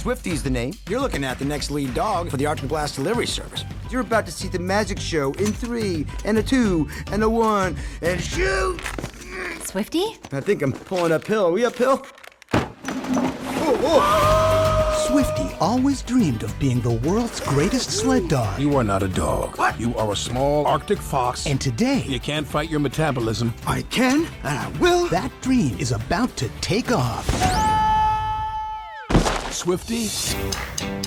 Swifty's the name. You're looking at the next lead dog for the Arctic Blast delivery service. You're about to see the magic show in 3, and a 2, and a 1, and shoot! Swifty? I think I'm pulling uphill. Are we uphill? Swifty always dreamed of being the world's greatest sled dog. You are not a dog. What? You are a small Arctic fox. And today, You can't fight your metabolism. I can, and I will. that dream is about to take off. Swifty?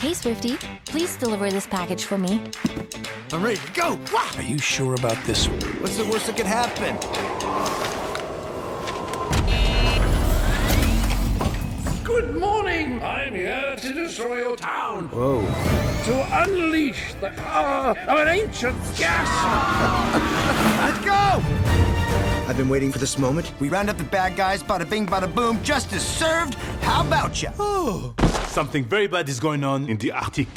Hey, Swifty. Please deliver this package for me. I'm ready to go. Are you sure about this? What's the worst that could happen? Good morning! I'm here to destroy your town. Whoa. To unleash the power of an ancient gas. Let's go! I've been waiting for this moment. We round up the bad guys, bada bing, bada boom, justice served. How about ya? Something very bad is going on in the Arctic.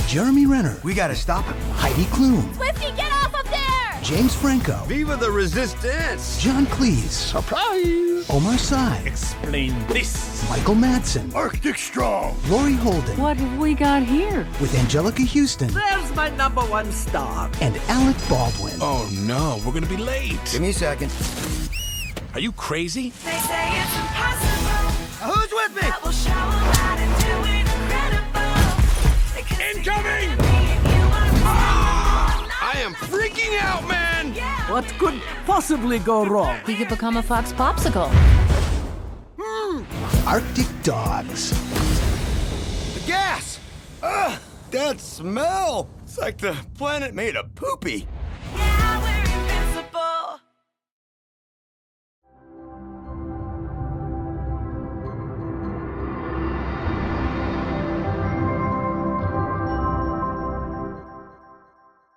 Jeremy Renner, We gotta stop him. Heidi Klum, Swifty, get off of there! James Franco, Viva the resistance! John Cleese, Surprise! Omar Sy, Explain this. Michael Madsen, Arctic strong! Lori Holden, What have we got here? with Angelica Houston There's my #1 star. and Alec Baldwin. Oh no, we're gonna be late. Give me a second. Are you crazy? They say it's impossible. Who's with me? I will show 'em how to do it incredible. They can see Incoming! me and you are I am freaking out, man! What could possibly go wrong? He could become a fox popsicle. Arctic dogs. The gas! Ugh! That smell! It's like the planet made of poopy.